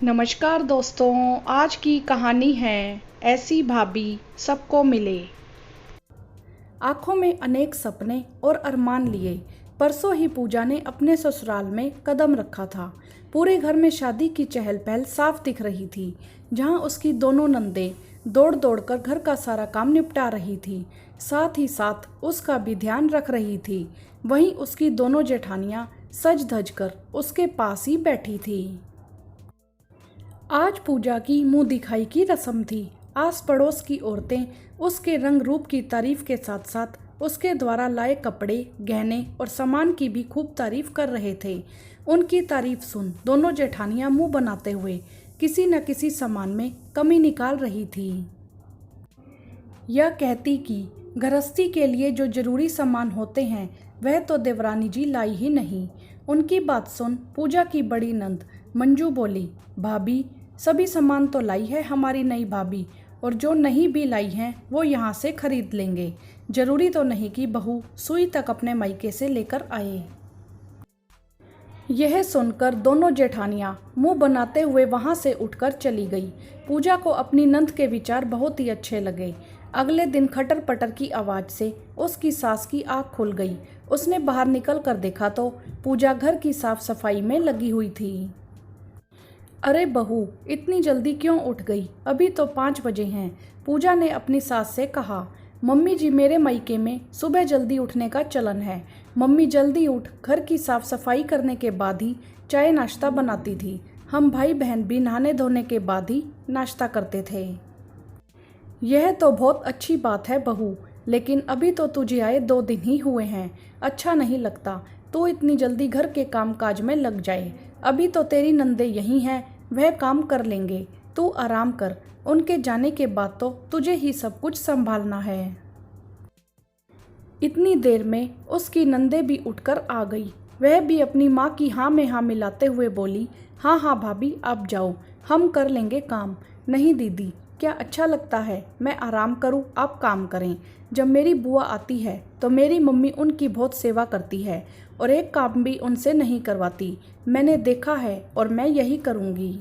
नमस्कार दोस्तों, आज की कहानी है ऐसी भाभी सबको मिले। आंखों में अनेक सपने और अरमान लिए परसों ही पूजा ने अपने ससुराल में कदम रखा था। पूरे घर में शादी की चहल पहल साफ दिख रही थी। जहां उसकी दोनों नंदें दौड़ दौड़ कर घर का सारा काम निपटा रही थी, साथ ही साथ उसका भी ध्यान रख रही थी। वहीं उसकी दोनों जेठानियां सज धज कर उसके पास ही बैठी थी। आज पूजा की मुंह दिखाई की रस्म थी। आस पड़ोस की औरतें उसके रंग रूप की तारीफ के साथ साथ उसके द्वारा लाए कपड़े, गहने और सामान की भी खूब तारीफ कर रहे थे। उनकी तारीफ सुन दोनों जेठानियां मुंह बनाते हुए किसी न किसी सामान में कमी निकाल रही थी। यह कहती कि गृहस्थी के लिए जो जरूरी सामान होते हैं वह तो देवरानी जी लाई ही नहीं। उनकी बात सुन पूजा की बड़ी नंद मंजू बोली, भाभी सभी सामान तो लाई है हमारी नई भाभी, और जो नहीं भी लाई हैं वो यहाँ से खरीद लेंगे। जरूरी तो नहीं कि बहू सुई तक अपने मायके से लेकर आए। यह सुनकर दोनों जेठानियां मुंह बनाते हुए वहां से उठकर चली गई। पूजा को अपनी नंद के विचार बहुत ही अच्छे लगे। अगले दिन खटर पटर की आवाज से उसकी सास की आंख खुल गई। उसने बाहर निकल कर देखा तो पूजा घर की साफ सफाई में लगी हुई थी। अरे बहू, इतनी जल्दी क्यों उठ गई? अभी तो 5 बजे हैं। पूजा ने अपनी सास से कहा। मम्मी जी, मेरे मायके में सुबह जल्दी उठने का चलन है। मम्मी जल्दी उठ घर की साफ सफाई करने के बाद ही चाय नाश्ता बनाती थी। हम भाई बहन भी नहाने धोने के बाद ही नाश्ता करते थे। यह तो बहुत अच्छी बात है बहू, लेकिन अभी तो तुझे आए 2 दिन ही हुए हैं। अच्छा नहीं लगता तू इतनी जल्दी घर के काम काज में लग जाए। अभी तो तेरी नंदे यही हैं, वह काम कर लेंगे। तू आराम कर, उनके जाने के बाद तो तुझे ही सब कुछ संभालना है। इतनी देर में उसकी नंदे भी उठकर आ गई। वह भी अपनी माँ की हाँ में हाँ मिलाते हुए बोली, हाँ हाँ भाभी आप जाओ, हम कर लेंगे काम। नहीं दीदी, क्या अच्छा लगता है मैं आराम करूं आप काम करें। जब मेरी बुआ आती है तो मेरी मम्मी उनकी बहुत सेवा करती है और एक काम भी उनसे नहीं करवाती। मैंने देखा है और मैं यही करूंगी।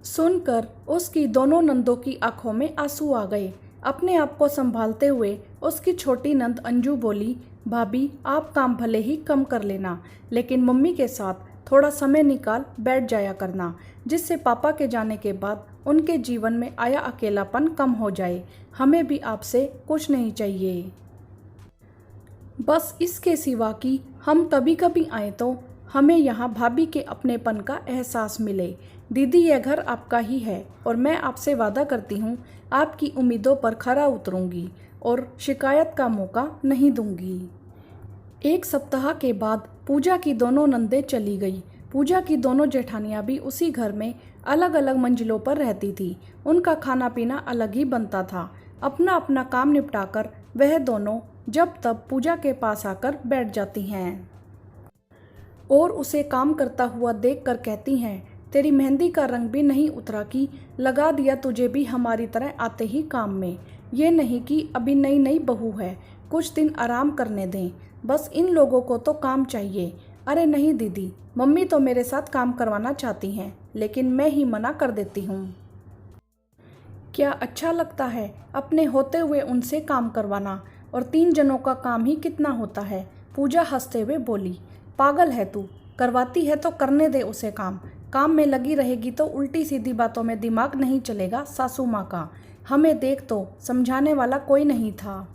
सुनकर उसकी दोनों नंदों की आंखों में आंसू आ गए। अपने आप को संभालते हुए उसकी छोटी नंद अंजू बोली, भाभी आप काम भले ही कम कर लेना, लेकिन मम्मी के साथ थोड़ा समय निकाल बैठ जाया करना, जिससे पापा के जाने के बाद उनके जीवन में आया अकेलापन कम हो जाए। हमें भी आपसे कुछ नहीं चाहिए, बस इसके सिवा कि हम कभी कभी आए तो हमें यहाँ भाभी के अपनेपन का एहसास मिले। दीदी, यह घर आपका ही है और मैं आपसे वादा करती हूँ आपकी उम्मीदों पर खरा उतरूंगी और शिकायत का मौका नहीं दूंगी। 1 सप्ताह के बाद पूजा की दोनों नंदें चली गई। पूजा की दोनों जेठानियां भी उसी घर में अलग अलग मंजिलों पर रहती थी। उनका खाना पीना अलग ही बनता था। अपना अपना काम निपटाकर वह दोनों जब तब पूजा के पास आकर बैठ जाती हैं और उसे काम करता हुआ देखकर कहती हैं, तेरी मेहंदी का रंग भी नहीं उतरा कि लगा दिया तुझे भी हमारी तरह आते ही काम में। ये नहीं कि अभी नई नई बहू है, कुछ दिन आराम करने दें। बस इन लोगों को तो काम चाहिए। अरे नहीं दीदी, मम्मी तो मेरे साथ काम करवाना चाहती हैं, लेकिन मैं ही मना कर देती हूँ। क्या अच्छा लगता है अपने होते हुए उनसे काम करवाना, और 3 जनों का काम ही कितना होता है। पूजा हंसते हुए बोली, पागल है तू, करवाती है तो करने दे उसे काम। काम में लगी रहेगी तो उल्टी सीधी बातों में दिमाग नहीं चलेगा सासू माँ का। हमें देख तो समझाने वाला कोई नहीं था,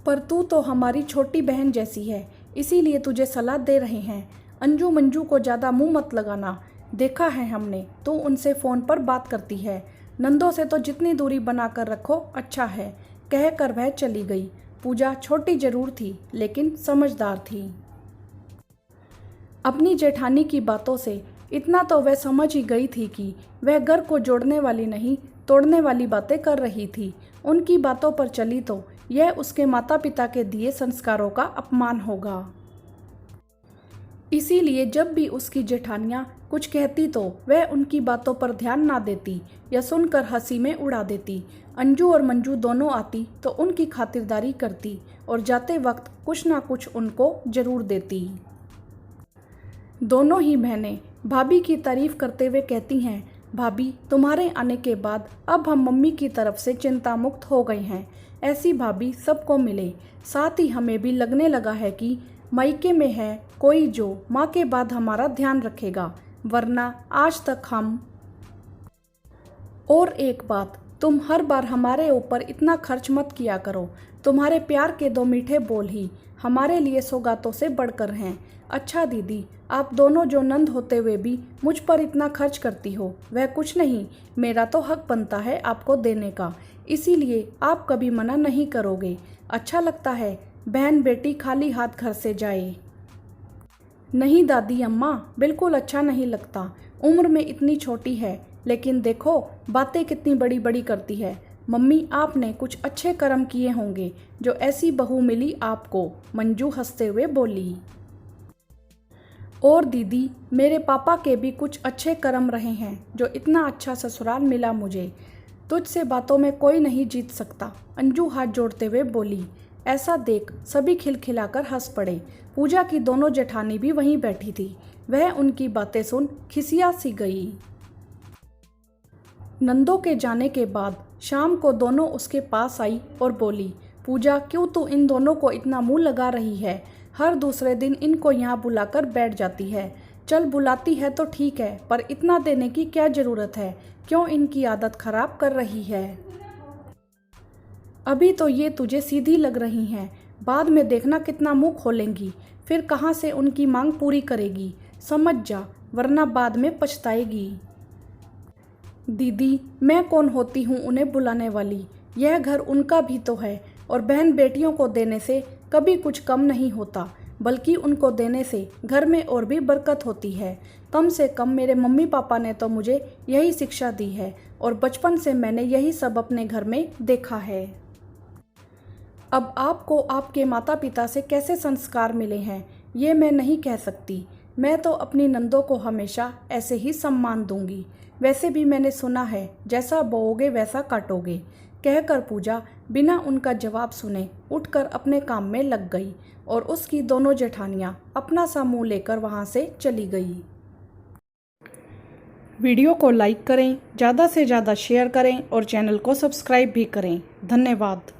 पर तू तो हमारी छोटी बहन जैसी है, इसीलिए तुझे सलाह दे रहे हैं। अंजू मंजू को ज़्यादा मुंह मत लगाना, देखा है हमने तू उनसे फ़ोन पर बात करती है। नंदों से तो जितनी दूरी बनाकर रखो अच्छा है, कहकर वह चली गई। पूजा छोटी जरूर थी लेकिन समझदार थी। अपनी जेठानी की बातों से इतना तो वह समझ ही गई थी कि वह घर को जोड़ने वाली नहीं तोड़ने वाली बातें कर रही थी। उनकी बातों पर चली तो यह उसके माता पिता के दिए संस्कारों का अपमान होगा। इसीलिए जब भी उसकी जेठानियाँ कुछ कहती तो वह उनकी बातों पर ध्यान ना देती या सुनकर हंसी में उड़ा देती। अंजू और मंजू दोनों आती तो उनकी खातिरदारी करती और जाते वक्त कुछ ना कुछ उनको जरूर देती। दोनों ही बहनें भाभी की तारीफ करते हुए कहती हैं, भाभी तुम्हारे आने के बाद अब हम मम्मी की तरफ से चिंता मुक्त हो गए हैं। ऐसी भाभी सबको मिले। साथ ही हमें भी लगने लगा है कि मायके में है कोई जो माँ के बाद हमारा ध्यान रखेगा, वरना आज तक हम। और एक बात, तुम हर बार हमारे ऊपर इतना खर्च मत किया करो। तुम्हारे प्यार के 2 मीठे बोल ही हमारे लिए सौगातों से बढ़कर हैं। अच्छा दीदी, आप दोनों जो नंद होते हुए भी मुझ पर इतना खर्च करती हो, वह कुछ नहीं, मेरा तो हक बनता है आपको देने का, इसीलिए आप कभी मना नहीं करोगे। अच्छा लगता है बहन बेटी खाली हाथ घर से जाए। नहीं दादी अम्मा, बिल्कुल अच्छा नहीं लगता। उम्र में इतनी छोटी है, लेकिन देखो बातें कितनी बड़ी बड़ी करती है। मम्मी आपने कुछ अच्छे कर्म किए होंगे जो ऐसी बहू मिली आपको, मंजू हंसते हुए बोली। और दीदी, मेरे पापा के भी कुछ अच्छे कर्म रहे हैं जो इतना अच्छा ससुराल मिला मुझे। तुझसे बातों में कोई नहीं जीत सकता, अंजू हाथ जोड़ते हुए बोली। ऐसा देख सभी खिलखिलाकर हंस पड़े। पूजा की दोनों जेठानी भी वहीं बैठी थी। वह उनकी बातें सुन खिसिया सी गई। नंदों के जाने के बाद शाम को दोनों उसके पास आई और बोली, पूजा क्यों तू इन दोनों को इतना मुंह लगा रही है? हर दूसरे दिन इनको यहाँ बुलाकर बैठ जाती है। चल बुलाती है तो ठीक है, पर इतना देने की क्या ज़रूरत है? क्यों इनकी आदत खराब कर रही है? अभी तो ये तुझे सीधी लग रही हैं, बाद में देखना कितना मुंह खोलेंगी, फिर कहाँ से उनकी मांग पूरी करेगी। समझ जा, वरना बाद में पछताएगी। दीदी, मैं कौन होती हूँ उन्हें बुलाने वाली? यह घर उनका भी तो है, और बहन बेटियों को देने से कभी कुछ कम नहीं होता, बल्कि उनको देने से घर में और भी बरकत होती है। कम से कम मेरे मम्मी पापा ने तो मुझे यही शिक्षा दी है, और बचपन से मैंने यही सब अपने घर में देखा है। अब आपको आपके माता पिता से कैसे संस्कार मिले हैं, ये मैं नहीं कह सकती। मैं तो अपनी नंदों को हमेशा ऐसे ही सम्मान दूंगी। वैसे भी मैंने सुना है, जैसा बोओगे वैसा काटोगे। कहकर पूजा बिना उनका जवाब सुने उठकर अपने काम में लग गई, और उसकी दोनों जेठानियाँ अपना सा मुँह लेकर वहाँ से चली गई। वीडियो को लाइक करें, ज़्यादा से ज़्यादा शेयर करें और चैनल को सब्सक्राइब भी करें। धन्यवाद।